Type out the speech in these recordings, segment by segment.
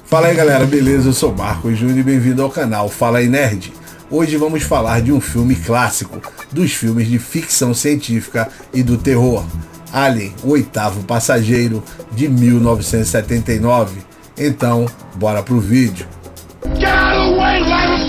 Fala aí galera, beleza? Eu sou Marcos Júnior e bem-vindo ao canal Fala aí Nerd. Hoje vamos falar de um filme clássico dos filmes de ficção científica e do terror, Alien, o Oitavo Passageiro, de 1979. Então, bora pro vídeo. Get out of the way, Larry!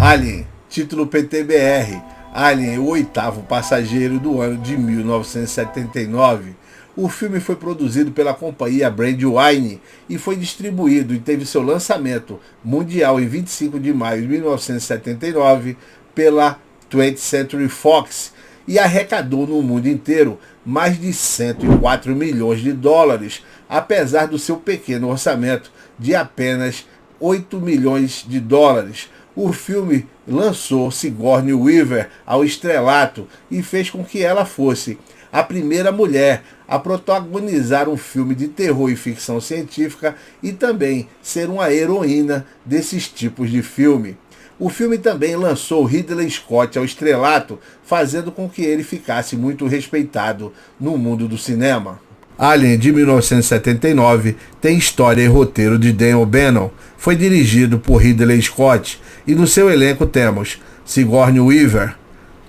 Alien, título PTBR, Alien, o Oitavo Passageiro, do ano de 1979. O filme foi produzido pela companhia Brandywine e foi distribuído e teve seu lançamento mundial em 25 de maio de 1979 pela 20th Century Fox e arrecadou no mundo inteiro mais de 104 milhões de dólares, apesar do seu pequeno orçamento de apenas 8 milhões de dólares. O filme lançou Sigourney Weaver ao estrelato e fez com que ela fosse a primeira mulher a protagonizar um filme de terror e ficção científica e também ser uma heroína desses tipos de filme. O filme também lançou Ridley Scott ao estrelato, fazendo com que ele ficasse muito respeitado no mundo do cinema. Alien, de 1979, tem história e roteiro de Dan O'Bannon, foi dirigido por Ridley Scott e no seu elenco temos Sigourney Weaver,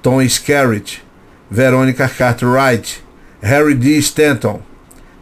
Tom Skerritt, Veronica Cartwright, Harry D. Stanton,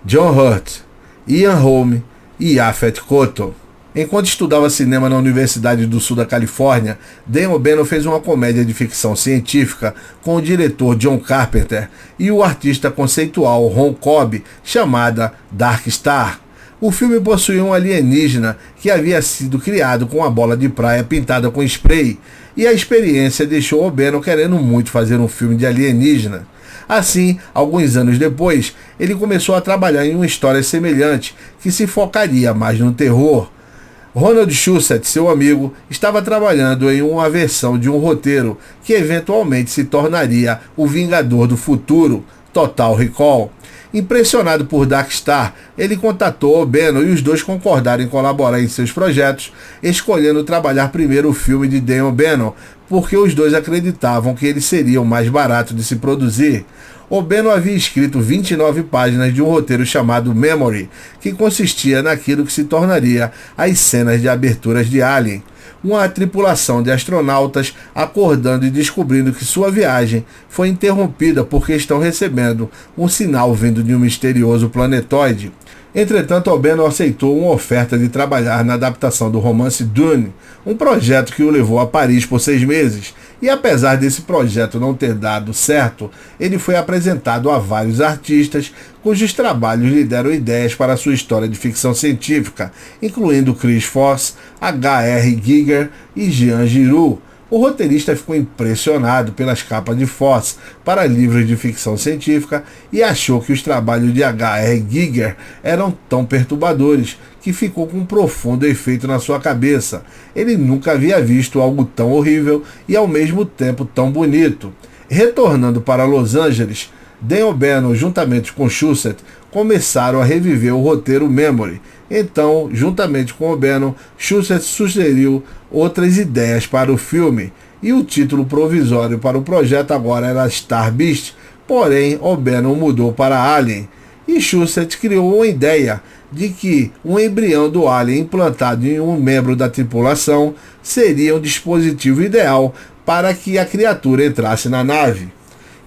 John Hurt, Ian Holm e Yaphet Kotto. Enquanto estudava cinema na Universidade do Sul da Califórnia, Dan O'Bannon fez uma comédia de ficção científica com o diretor John Carpenter e o artista conceitual Ron Cobb, chamada Dark Star. O filme possuía um alienígena que havia sido criado com uma bola de praia pintada com spray, e a experiência deixou O'Bannon querendo muito fazer um filme de alienígena. Assim, alguns anos depois, ele começou a trabalhar em uma história semelhante, que se focaria mais no terror. Ronald Shusett, seu amigo, estava trabalhando em uma versão de um roteiro que eventualmente se tornaria o Vingador do Futuro, Total Recall. Impressionado por Dark Star, ele contatou O'Bannon e os dois concordaram em colaborar em seus projetos, escolhendo trabalhar primeiro o filme de Dan O'Bannon, porque os dois acreditavam que ele seria o mais barato de se produzir. O'Bannon havia escrito 29 páginas de um roteiro chamado Memory, que consistia naquilo que se tornaria as cenas de aberturas de Alien. Uma tripulação de astronautas acordando e descobrindo que sua viagem foi interrompida porque estão recebendo um sinal vindo de um misterioso planetoide. Entretanto, O'Bannon aceitou uma oferta de trabalhar na adaptação do romance Dune, um projeto que o levou a Paris por 6 meses. E apesar desse projeto não ter dado certo, ele foi apresentado a vários artistas cujos trabalhos lhe deram ideias para sua história de ficção científica, incluindo Chris Foss, H.R. Giger e Jean Giroux. O roteirista ficou impressionado pelas capas de Foss para livros de ficção científica e achou que os trabalhos de H.R. Giger eram tão perturbadores que ficou com um profundo efeito na sua cabeça. Ele nunca havia visto algo tão horrível e ao mesmo tempo tão bonito. Retornando para Los Angeles, Dan O'Bannon, juntamente com Shusett, começaram a reviver o roteiro Memory. Então, juntamente com O'Bannon, Shusett sugeriu outras ideias para o filme, e o título provisório para o projeto agora era Star Beast, porém O'Bannon mudou para Alien, e Shusett criou uma ideia de que um embrião do Alien implantado em um membro da tripulação seria um dispositivo ideal para que a criatura entrasse na nave.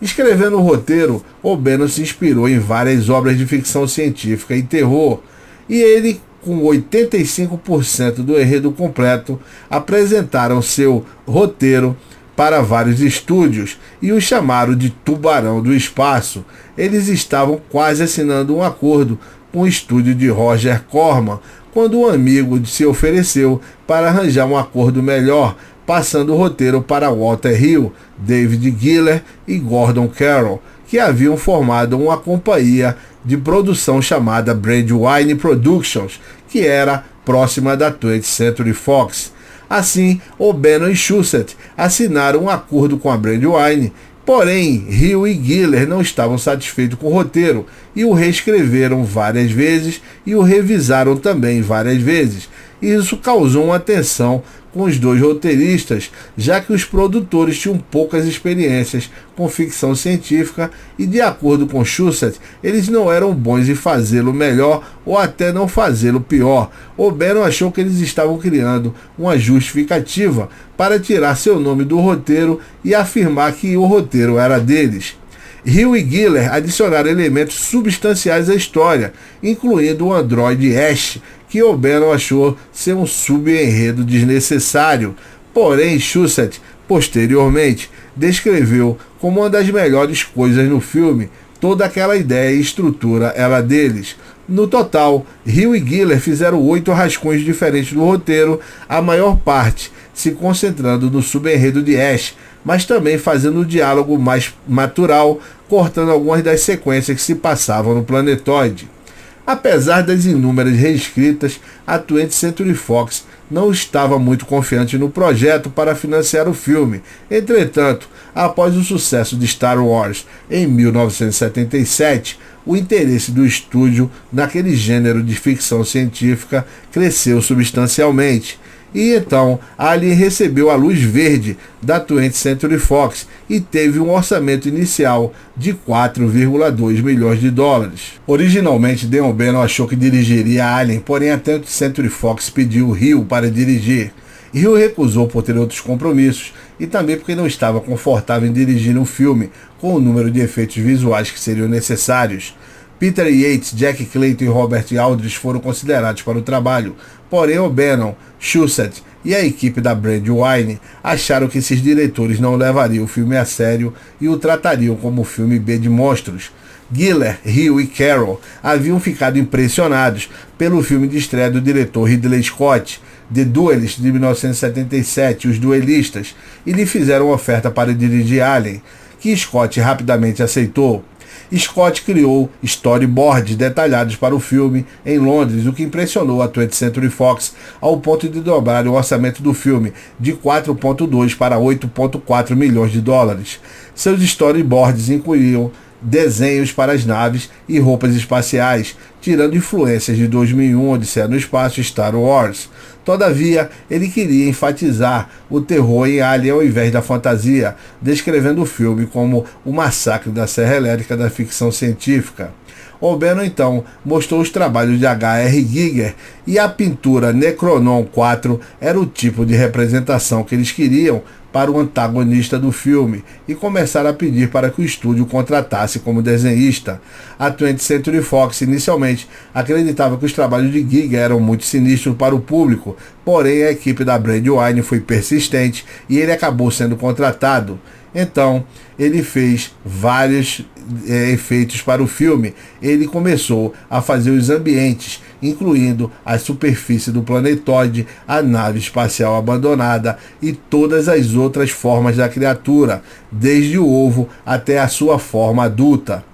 Escrevendo o roteiro, O'Bannon se inspirou em várias obras de ficção científica e terror, e ele, com 85% do enredo completo, apresentaram seu roteiro para vários estúdios e o chamaram de Tubarão do Espaço. Eles estavam quase assinando um acordo com o estúdio de Roger Corman, quando um amigo se ofereceu para arranjar um acordo melhor, passando o roteiro para Walter Hill, David Giler e Gordon Carroll, que haviam formado uma companhia de produção chamada Brandywine Productions, que era próxima da 20th Century Fox. Assim, O'Bannon e Shusett assinaram um acordo com a Brandywine, porém Hill e Giler não estavam satisfeitos com o roteiro e o reescreveram várias vezes e o revisaram também várias vezes. e isso causou uma tensão com os dois roteiristas, já que os produtores tinham poucas experiências com ficção científica e, de acordo com Shusett, eles não eram bons em fazê-lo melhor ou até não fazê-lo pior. O'Bannon achou que eles estavam criando uma justificativa para tirar seu nome do roteiro e afirmar que o roteiro era deles. Hill e Giler adicionaram elementos substanciais à história, incluindo o androide Ash, que O'Bannon achou ser um subenredo desnecessário. Porém, Shusett, posteriormente, descreveu como uma das melhores coisas no filme. Toda aquela ideia e estrutura era deles. No total, Hill e Giler fizeram 8 rascunhos diferentes do roteiro, a maior parte se concentrando no subenredo de Ash, mas também fazendo o diálogo mais natural, cortando algumas das sequências que se passavam no planetoide. Apesar das inúmeras reescritas, a 20th Century Fox não estava muito confiante no projeto para financiar o filme. Entretanto, após o sucesso de Star Wars em 1977, o interesse do estúdio naquele gênero de ficção científica cresceu substancialmente. E então, Alien recebeu a luz verde da 20th Century Fox e teve um orçamento inicial de 4,2 milhões de dólares. Originalmente, Dan O'Bannon achou que dirigiria Alien, porém a 20th Century Fox pediu Hill para dirigir. Hill recusou por ter outros compromissos e também porque não estava confortável em dirigir um filme com o número de efeitos visuais que seriam necessários. Peter Yates, Jack Clayton e Robert Aldrich foram considerados para o trabalho, porém O'Bannon, Shusett e a equipe da Brandywine acharam que esses diretores não levariam o filme a sério e o tratariam como filme B de monstros. Giler, Hill e Carroll haviam ficado impressionados pelo filme de estreia do diretor Ridley Scott, The Duelist, de 1977, Os Duelistas, e lhe fizeram uma oferta para dirigir Alien, que Scott rapidamente aceitou. Scott criou storyboards detalhados para o filme em Londres, o que impressionou a 20th Century Fox ao ponto de dobrar o orçamento do filme de 4,2 para 8,4 milhões de dólares. Seus storyboards incluíam desenhos para as naves e roupas espaciais, tirando influências de 2001, Odisseia no Espaço e Star Wars. Todavia, ele queria enfatizar o terror em Alien ao invés da fantasia, descrevendo o filme como o massacre da Serra Elétrica da ficção científica. O'Bannon então mostrou os trabalhos de H.R. Giger e a pintura Necronon 4 era o tipo de representação que eles queriam para o antagonista do filme e começaram a pedir para que o estúdio o contratasse como desenhista. A 20th Century Fox inicialmente acreditava que os trabalhos de Giger eram muito sinistros para o público, porém a equipe da Brandywine foi persistente e ele acabou sendo contratado. Então, ele fez vários efeitos para o filme. Ele começou a fazer os ambientes, incluindo a superfície do planetoide, a nave espacial abandonada e todas as outras formas da criatura, desde o ovo até a sua forma adulta.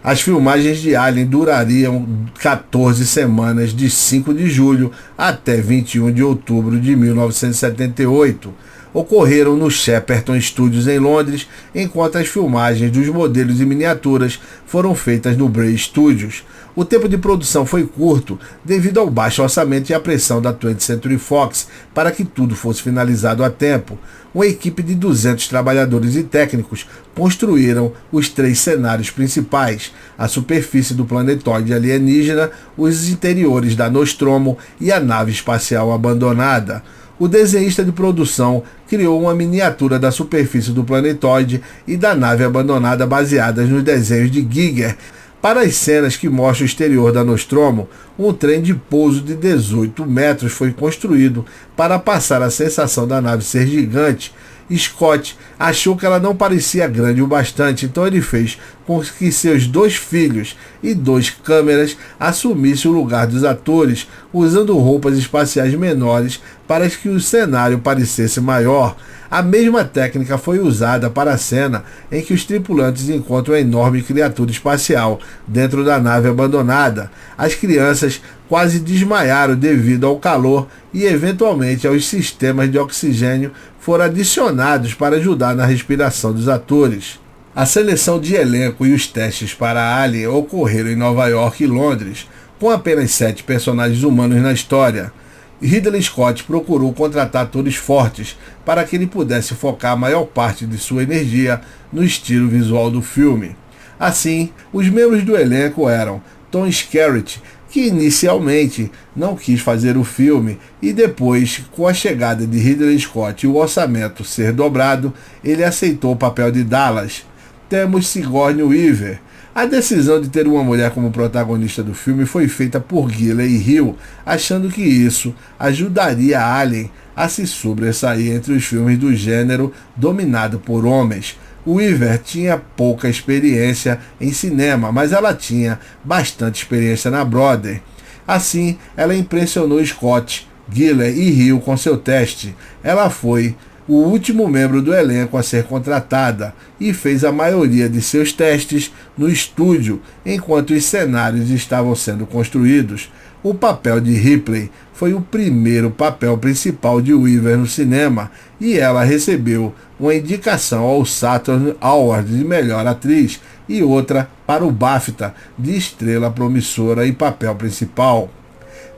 As filmagens de Alien durariam 14 semanas, de 5 de julho até 21 de outubro de 1978. Ocorreram no Shepperton Studios em Londres, enquanto as filmagens dos modelos e miniaturas foram feitas no Bray Studios. O tempo de produção foi curto, devido ao baixo orçamento e à pressão da 20th Century Fox para que tudo fosse finalizado a tempo. Uma equipe de 200 trabalhadores e técnicos construíram os 3 cenários principais: a superfície do planetoide alienígena, os interiores da Nostromo e a nave espacial abandonada. O desenhista de produção criou uma miniatura da superfície do planetoide e da nave abandonada baseadas nos desenhos de Giger. Para as cenas que mostram o exterior da Nostromo, um trem de pouso de 18 metros foi construído para passar a sensação da nave ser gigante. Scott achou que ela não parecia grande o bastante, então ele fez com que seus 2 filhos e 2 câmeras assumissem o lugar dos atores, usando roupas espaciais menores para que o cenário parecesse maior. A mesma técnica foi usada para a cena em que os tripulantes encontram a enorme criatura espacial dentro da nave abandonada. As crianças quase desmaiaram devido ao calor e, eventualmente, aos sistemas de oxigênio foram adicionados para ajudar na respiração dos atores. A seleção de elenco e os testes para Alien ocorreram em Nova York e Londres, com apenas 7 personagens humanos na história. Ridley Scott procurou contratar atores fortes para que ele pudesse focar a maior parte de sua energia no estilo visual do filme. Assim, os membros do elenco eram Tom Skerritt, que inicialmente não quis fazer o filme e depois, com a chegada de Ridley Scott e o orçamento ser dobrado, ele aceitou o papel de Dallas. Temos Sigourney Weaver. A decisão de ter uma mulher como protagonista do filme foi feita por Gillian e Hill, achando que isso ajudaria Alien a se sobressair entre os filmes do gênero dominado por homens. Weaver tinha pouca experiência em cinema, mas ela tinha bastante experiência na Broadway. Assim, ela impressionou Scott, Gillian e Hill com seu teste. Ela foi o último membro do elenco a ser contratada e fez a maioria de seus testes no estúdio enquanto os cenários estavam sendo construídos. O papel de Ripley foi o primeiro papel principal de Weaver no cinema e ela recebeu uma indicação ao Saturn Award de melhor atriz e outra para o BAFTA de estrela promissora e papel principal.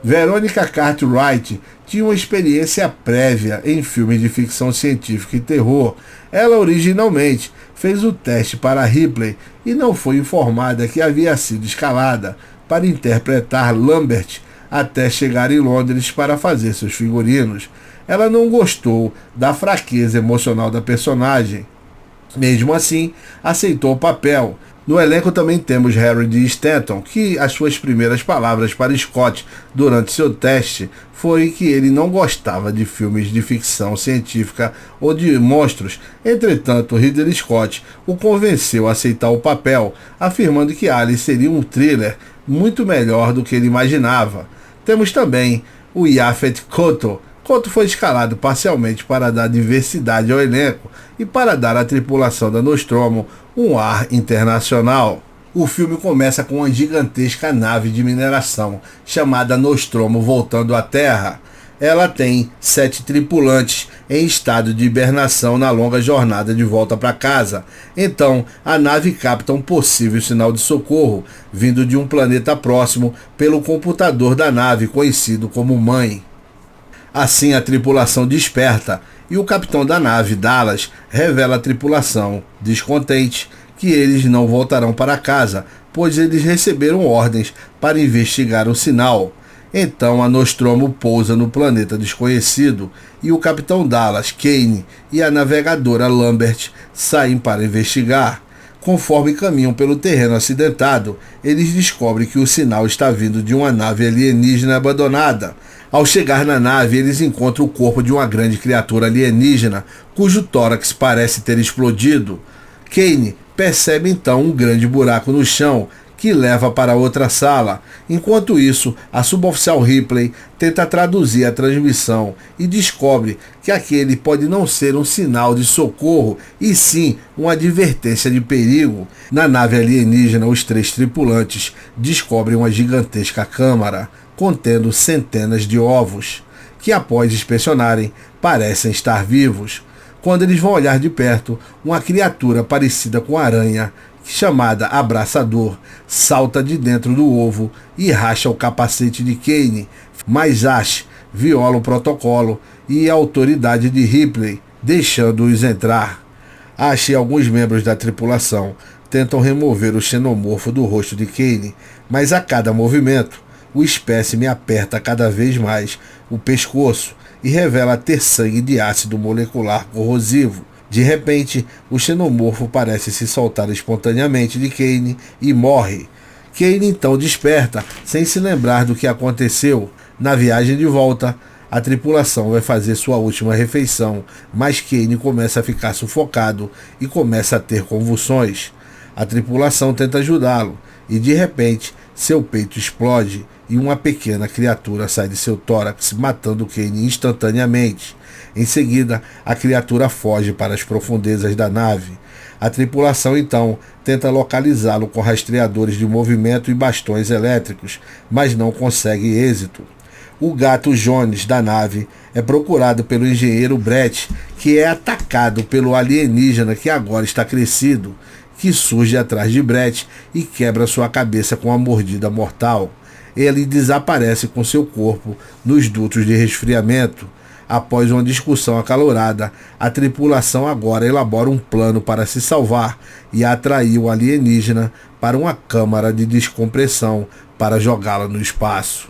Veronica Cartwright tinha uma experiência prévia em filmes de ficção científica e terror. Ela originalmente fez o teste para Ripley e não foi informada que havia sido escalada para interpretar Lambert até chegar em Londres para fazer seus figurinos. Ela não gostou da fraqueza emocional da personagem. Mesmo assim, aceitou o papel. No elenco também temos Harry D. Stanton, que as suas primeiras palavras para Scott durante seu teste foi que ele não gostava de filmes de ficção científica ou de monstros. Entretanto, Ridley Scott o convenceu a aceitar o papel, afirmando que Alien seria um thriller muito melhor do que ele imaginava. Temos também o Yaphet Kotto. Kotto foi escalado parcialmente para dar diversidade ao elenco e para dar à tripulação da Nostromo um ar internacional. O filme começa com uma gigantesca nave de mineração chamada Nostromo voltando à Terra. Ela tem 7 tripulantes em estado de hibernação na longa jornada de volta para casa. Então, a nave capta um possível sinal de socorro vindo de um planeta próximo pelo computador da nave, conhecido como Mãe. Assim, a tripulação desperta e o capitão da nave, Dallas, revela à tripulação, descontente, que eles não voltarão para casa, pois eles receberam ordens para investigar o sinal. Então a Nostromo pousa no planeta desconhecido e o capitão Dallas, Kane e a navegadora Lambert saem para investigar. Conforme caminham pelo terreno acidentado, eles descobrem que o sinal está vindo de uma nave alienígena abandonada. Ao chegar na nave, eles encontram o corpo de uma grande criatura alienígena, cujo tórax parece ter explodido. Kane percebe então um grande buraco no chão, que leva para outra sala. Enquanto isso, a suboficial Ripley tenta traduzir a transmissão e descobre que aquele pode não ser um sinal de socorro, e sim uma advertência de perigo. Na nave alienígena, os 3 tripulantes descobrem uma gigantesca câmara contendo centenas de ovos, que após inspecionarem, parecem estar vivos. Quando eles vão olhar de perto, uma criatura parecida com aranha, chamada Abraçador, salta de dentro do ovo e racha o capacete de Kane, mas Ash viola o protocolo e a autoridade de Ripley, deixando-os entrar. Ash e alguns membros da tripulação tentam remover o xenomorfo do rosto de Kane, mas a cada movimento, o espécime aperta cada vez mais o pescoço e revela ter sangue de ácido molecular corrosivo. De repente, o xenomorfo parece se soltar espontaneamente de Kane e morre. Kane então desperta, sem se lembrar do que aconteceu. Na viagem de volta, a tripulação vai fazer sua última refeição, mas Kane começa a ficar sufocado e começa a ter convulsões. A tripulação tenta ajudá-lo e, de repente, seu peito explode e uma pequena criatura sai de seu tórax, matando Kane instantaneamente. Em seguida, a criatura foge para as profundezas da nave. A tripulação, então, tenta localizá-lo com rastreadores de movimento e bastões elétricos, mas não consegue êxito. O gato Jones da nave é procurado pelo engenheiro Brett, que é atacado pelo alienígena que agora está crescido, que surge atrás de Brett e quebra sua cabeça com uma mordida mortal. ele desaparece com seu corpo nos dutos de resfriamento. Após uma discussão acalorada, a tripulação agora elabora um plano para se salvar e atrair o alienígena para uma câmara de descompressão para jogá-la no espaço.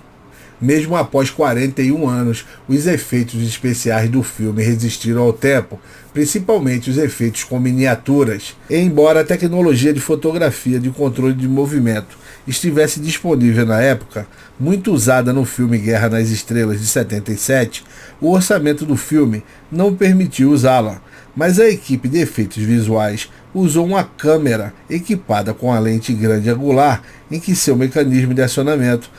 Mesmo após 41 anos, os efeitos especiais do filme resistiram ao tempo, principalmente os efeitos com miniaturas. Embora a tecnologia de fotografia de controle de movimento estivesse disponível na época, muito usada no filme Guerra nas Estrelas de 77, o orçamento do filme não permitiu usá-la, mas a equipe de efeitos visuais usou uma câmera equipada com a lente grande angular em que seu mecanismo de acionamento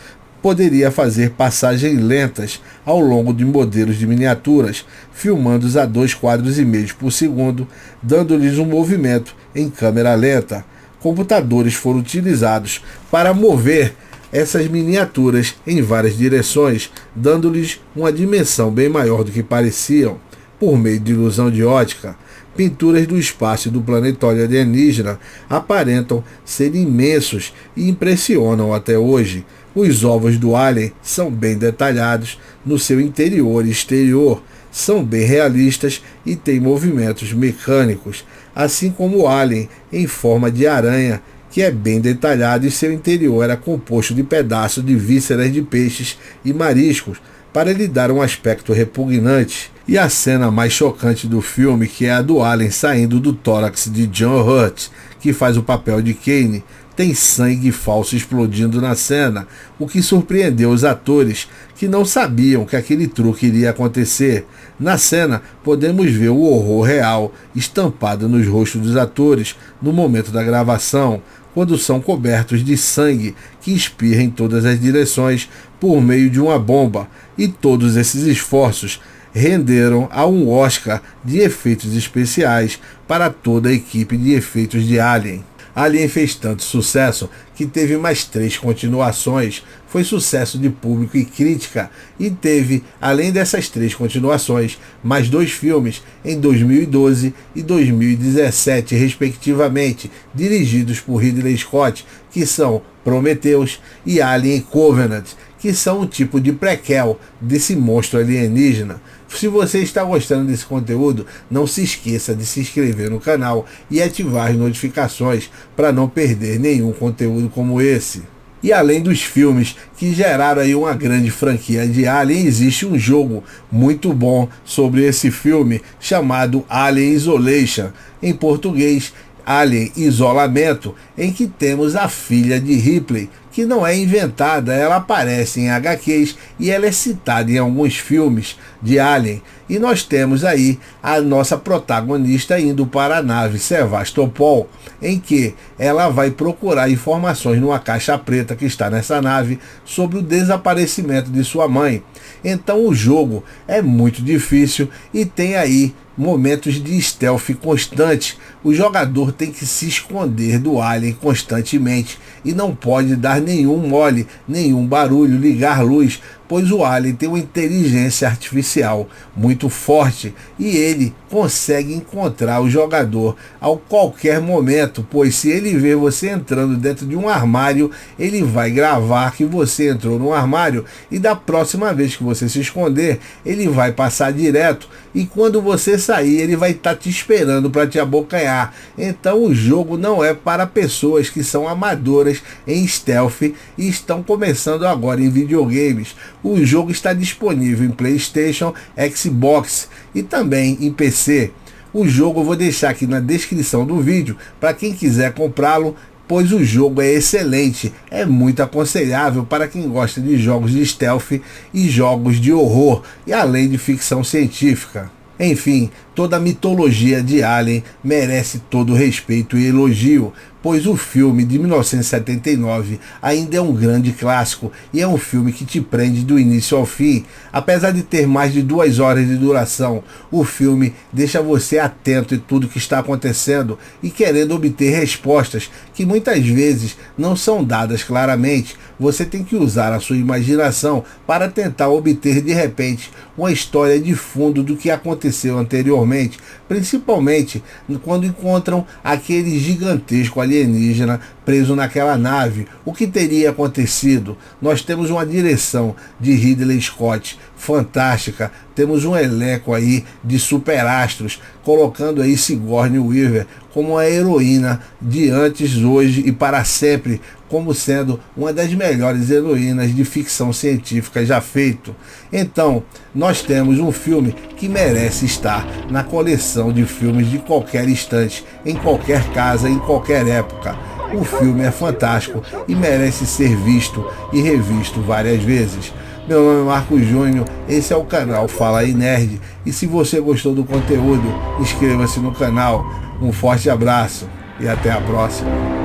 poderia fazer passagens lentas ao longo de modelos de miniaturas, filmando-os a 2,5 quadros por segundo, dando-lhes um movimento em câmera lenta. Computadores foram utilizados para mover essas miniaturas em várias direções, dando-lhes uma dimensão bem maior do que pareciam. Por meio de ilusão de ótica, pinturas do espaço e do planetário alienígena aparentam ser imensos e impressionam até hoje. Os ovos do alien são bem detalhados no seu interior e exterior, são bem realistas e têm movimentos mecânicos, assim como o alien em forma de aranha, que é bem detalhado e seu interior era composto de pedaços de vísceras de peixes e mariscos, para lhe dar um aspecto repugnante. E a cena mais chocante do filme, que é a do alien saindo do tórax de John Hurt, que faz o papel de Kane, tem sangue falso explodindo na cena, o que surpreendeu os atores, que não sabiam que aquele truque iria acontecer. Na cena, podemos ver o horror real estampado nos rostos dos atores no momento da gravação, quando são cobertos de sangue que espirra em todas as direções por meio de uma bomba, e todos esses esforços renderam a um Oscar de efeitos especiais para toda a equipe de efeitos de Alien. Alien fez tanto sucesso que teve mais 3 continuações, foi sucesso de público e crítica, e teve, além dessas 3 continuações, mais 2 filmes em 2012 e 2017, respectivamente, dirigidos por Ridley Scott, que são Prometheus e Alien Covenant, que são um tipo de prequel desse monstro alienígena. Se você está gostando desse conteúdo, não se esqueça de se inscrever no canal e ativar as notificações para não perder nenhum conteúdo como esse. E além dos filmes que geraram aí uma grande franquia de Alien, existe um jogo muito bom sobre esse filme chamado Alien Isolation, em português Alien Isolamento, em que temos a filha de Ripley, que não é inventada, ela aparece em HQs e ela é citada em alguns filmes de Alien. E nós temos aí a nossa protagonista indo para a nave Sevastopol, em que ela vai procurar informações numa caixa preta que está nessa nave sobre o desaparecimento de sua mãe. Então o jogo é muito difícil e tem aí momentos de stealth constante. O jogador tem que se esconder do alien constantemente e não pode dar nenhum mole, nenhum barulho, ligar luz, pois o alien tem uma inteligência artificial muito forte e ele consegue encontrar o jogador a qualquer momento, pois se ele vê você entrando dentro de um armário, ele vai gravar que você entrou no armário e da próxima vez que você se esconder, ele vai passar direto e quando você sair, ele vai estar te esperando para te abocanhar. Então o jogo não é para pessoas que são amadoras em stealth e estão começando agora em videogames. O jogo está disponível em PlayStation, Xbox e também em PC. O jogo eu vou deixar aqui na descrição do vídeo para quem quiser comprá-lo, pois o jogo é excelente, é muito aconselhável para quem gosta de jogos de stealth e jogos de horror, e além de ficção científica. Enfim, toda a mitologia de Alien merece todo o respeito e elogio, pois o filme de 1979 ainda é um grande clássico e é um filme que te prende do início ao fim. Apesar de ter mais de 2 horas de duração, o filme deixa você atento em tudo que está acontecendo e querendo obter respostas que muitas vezes não são dadas claramente. Você tem que usar a sua imaginação para tentar obter de repente uma história de fundo do que aconteceu anteriormente, principalmente quando encontram aquele gigantesco alienígena preso naquela nave, o que teria acontecido? Nós temos uma direção de Ridley Scott fantástica, temos um elenco aí de superastros, colocando aí Sigourney Weaver como a heroína de antes, hoje e para sempre, como sendo uma das melhores heroínas de ficção científica já feito. Então, nós temos um filme que merece estar na coleção de filmes de qualquer instante, em qualquer casa, em qualquer época. O filme é fantástico e merece ser visto e revisto várias vezes. Meu nome é Marcos Júnior, esse é o canal Fala aí Nerd, e se você gostou do conteúdo, inscreva-se no canal. Um forte abraço e até a próxima.